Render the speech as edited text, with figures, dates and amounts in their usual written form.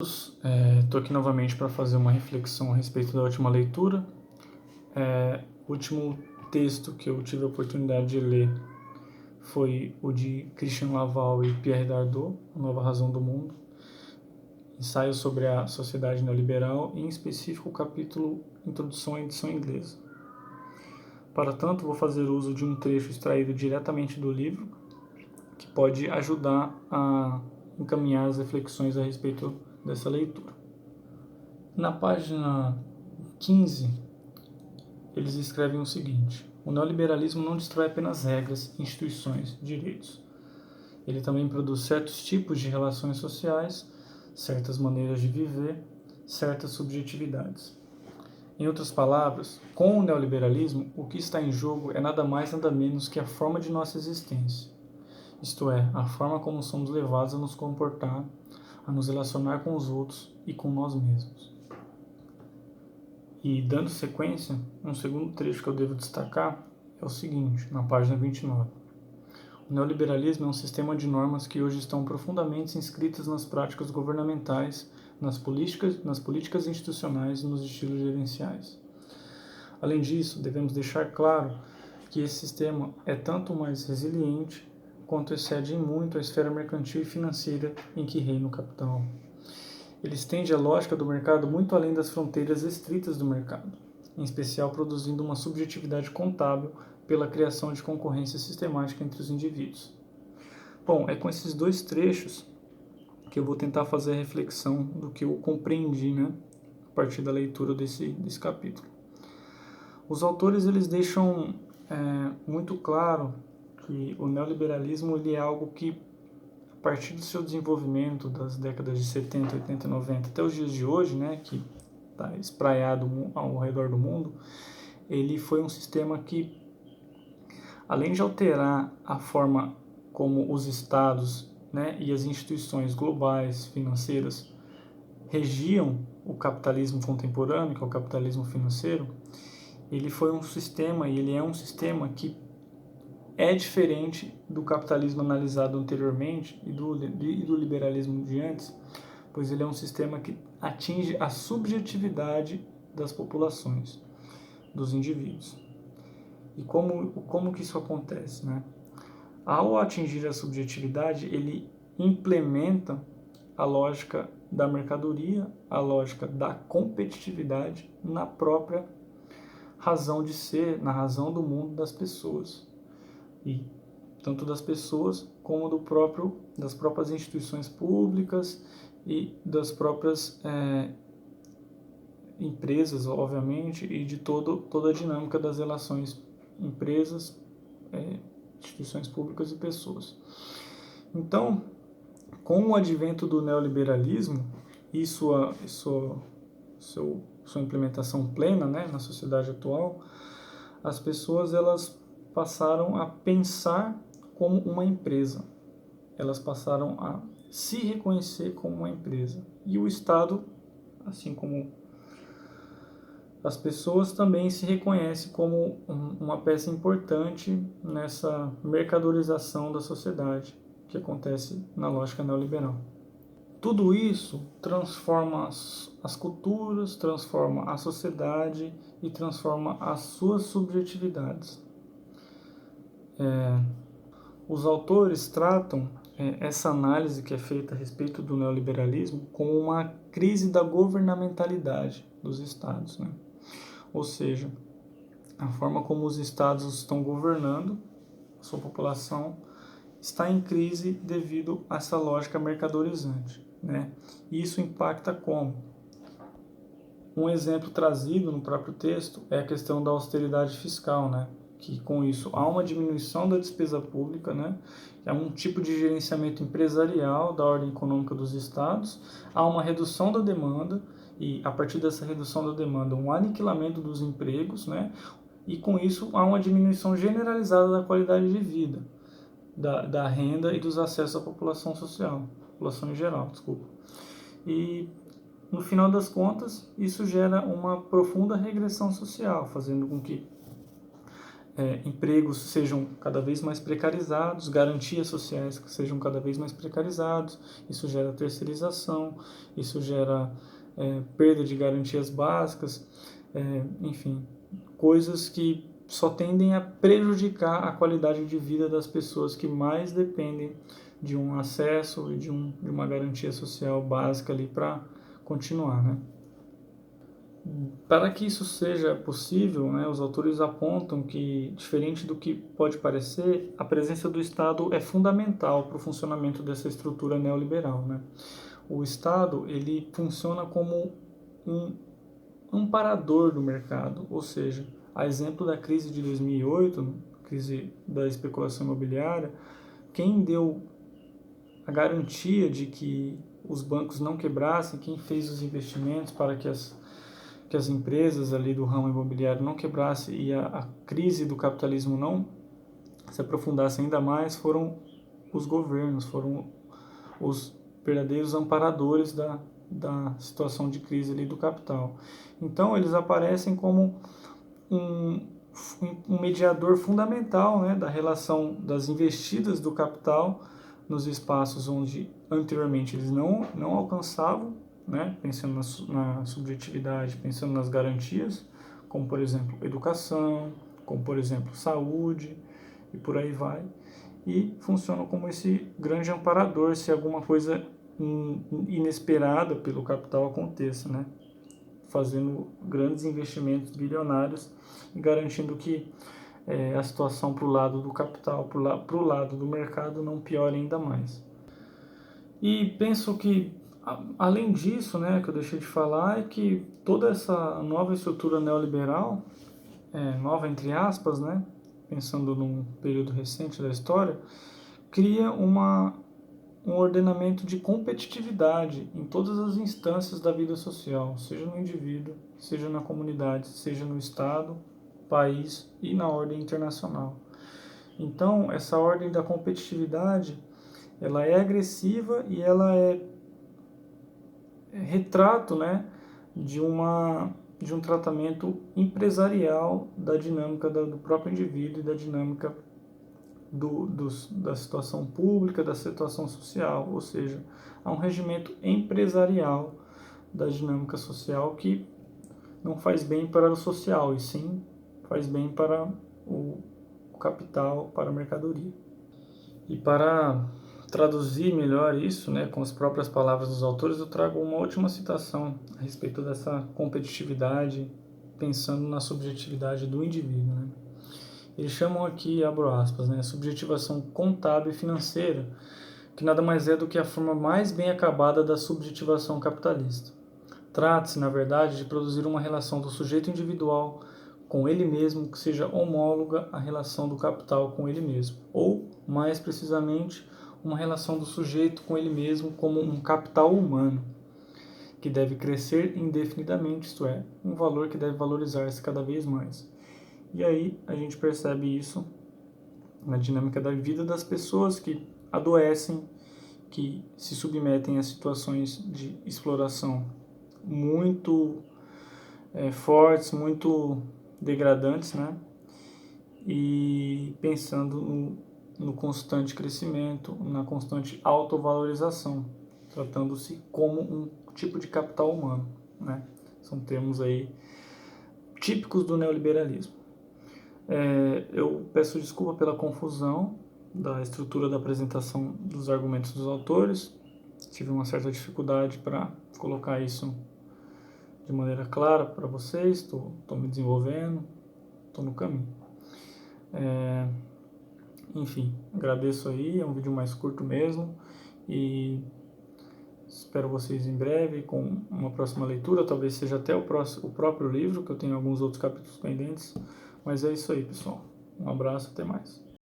Estou aqui novamente para fazer uma reflexão a respeito da última leitura. O último texto que eu tive a oportunidade de ler foi o de Christian Laval e Pierre Dardot, A Nova Razão do Mundo, ensaio sobre a sociedade neoliberal, e em específico o capítulo Introdução à edição inglesa. Para tanto, vou fazer uso de um trecho extraído diretamente do livro, que pode ajudar a encaminhar as reflexões a respeito dessa leitura. Na página 15, eles escrevem o seguinte: o neoliberalismo não destrói apenas regras, instituições, direitos. Ele também produz certos tipos de relações sociais, certas maneiras de viver, certas subjetividades. Em outras palavras, com o neoliberalismo, o que está em jogo é nada mais nada menos que a forma de nossa existência. Isto é, a forma como somos levados a nos comportar, a nos relacionar com os outros e com nós mesmos. E dando sequência, um segundo trecho que eu devo destacar é o seguinte, na página 29. O neoliberalismo é um sistema de normas que hoje estão profundamente inscritas nas práticas governamentais, nas políticas institucionais e nos estilos gerenciais. Além disso, devemos deixar claro que esse sistema é tanto mais resiliente quanto excede em muito a esfera mercantil e financeira em que reina o capital. Ele estende a lógica do mercado muito além das fronteiras estritas do mercado, em especial produzindo uma subjetividade contábil pela criação de concorrência sistemática entre os indivíduos. Bom, é com esses dois trechos que eu vou tentar fazer a reflexão do que eu compreendi, a partir da leitura desse capítulo. Os autores eles deixam muito claro que o neoliberalismo ele é algo que, a partir do seu desenvolvimento das décadas de 70, 80 e 90 até os dias de hoje, que está espraiado ao redor do mundo, ele foi um sistema que, além de alterar a forma como os estados e as instituições globais financeiras regiam o capitalismo contemporâneo, que é o capitalismo financeiro, ele foi um sistema, e ele é um sistema que é diferente do capitalismo analisado anteriormente e do liberalismo de antes, pois ele é um sistema que atinge a subjetividade das populações, dos indivíduos. E como que isso acontece? Ao atingir a subjetividade, ele implementa a lógica da mercadoria, a lógica da competitividade na própria razão de ser, na razão do mundo das pessoas. E tanto das pessoas como das próprias instituições públicas e das próprias empresas, obviamente, e de toda a dinâmica das relações empresas, instituições públicas e pessoas. Então, com o advento do neoliberalismo e sua implementação plena na sociedade atual, as pessoas elas passaram a pensar como uma empresa. Elas passaram a se reconhecer como uma empresa. E o Estado, assim como as pessoas, também se reconhece como uma peça importante nessa mercadorização da sociedade que acontece na lógica neoliberal. Tudo isso transforma as culturas, transforma a sociedade e transforma as suas subjetividades. Os autores tratam essa análise que é feita a respeito do neoliberalismo como uma crise da governamentalidade dos estados. Ou seja, a forma como os estados estão governando a sua população está em crise devido a essa lógica mercadorizante. E isso impacta como? Um exemplo trazido no próprio texto é a questão da austeridade fiscal, que com isso há uma diminuição da despesa pública, que é um tipo de gerenciamento empresarial da ordem econômica dos estados, há uma redução da demanda e, a partir dessa redução da demanda, um aniquilamento dos empregos, e com isso há uma diminuição generalizada da qualidade de vida, da renda e dos acessos à população em geral. E, no final das contas, isso gera uma profunda regressão social, fazendo com que empregos sejam cada vez mais precarizados, garantias sociais que sejam cada vez mais precarizados, isso gera terceirização, isso gera perda de garantias básicas, enfim, coisas que só tendem a prejudicar a qualidade de vida das pessoas que mais dependem de um acesso e de uma garantia social básica ali para continuar, né? Para que isso seja possível, né, os autores apontam que, diferente do que pode parecer, a presença do Estado é fundamental para o funcionamento dessa estrutura neoliberal, né? O Estado, ele funciona como um amparador do mercado, ou seja, a exemplo da crise de 2008, crise da especulação imobiliária, quem deu a garantia de que os bancos não quebrassem, quem fez os investimentos para que as empresas ali do ramo imobiliário não quebrassem e a crise do capitalismo não se aprofundasse ainda mais, foram os governos, foram os verdadeiros amparadores da situação de crise ali do capital. Então, eles aparecem como um mediador fundamental, né, da relação das investidas do capital nos espaços onde anteriormente eles não alcançavam, né, pensando na subjetividade, pensando nas garantias, como por exemplo educação, como por exemplo saúde e por aí vai, e funcionam como esse grande amparador se alguma coisa inesperada pelo capital aconteça, né, fazendo grandes investimentos bilionários e garantindo que a situação para o lado do capital, para o lado do mercado, não piore ainda mais. E penso que, além disso, né, que eu deixei de falar, é que toda essa nova estrutura neoliberal, nova entre aspas, né, pensando num período recente da história, cria um ordenamento de competitividade em todas as instâncias da vida social, seja no indivíduo, seja na comunidade, seja no Estado, país e na ordem internacional. Então, essa ordem da competitividade, ela é agressiva e ela é retrato, né, de um tratamento empresarial da dinâmica do próprio indivíduo e da dinâmica da situação pública, da situação social, ou seja, há um regimento empresarial da dinâmica social que não faz bem para o social, e sim faz bem para o capital, para a mercadoria. E para traduzir melhor isso, né, com as próprias palavras dos autores, eu trago uma última citação a respeito dessa competitividade, pensando na subjetividade do indivíduo, né? Eles chamam aqui, abro aspas, né, subjetivação contábil e financeira, que nada mais é do que a forma mais bem acabada da subjetivação capitalista. Trata-se, na verdade, de produzir uma relação do sujeito individual com ele mesmo que seja homóloga à relação do capital com ele mesmo, ou, mais precisamente, uma relação do sujeito com ele mesmo como um capital humano, que deve crescer indefinidamente, isto é, um valor que deve valorizar-se cada vez mais. E aí a gente percebe isso na dinâmica da vida das pessoas que adoecem, que se submetem a situações de exploração muito fortes, muito degradantes, né? E pensando no constante crescimento, na constante autovalorização, tratando-se como um tipo de capital humano, né? São termos aí típicos do neoliberalismo. Eu peço desculpa pela confusão da estrutura da apresentação dos argumentos dos autores. Tive uma certa dificuldade para colocar isso de maneira clara para vocês. Estou me desenvolvendo, estou no caminho. Enfim, agradeço aí. É um vídeo mais curto mesmo e espero vocês em breve com uma próxima leitura. Talvez seja até o próprio livro, que eu tenho alguns outros capítulos pendentes. Mas é isso aí, pessoal. Um abraço, até mais.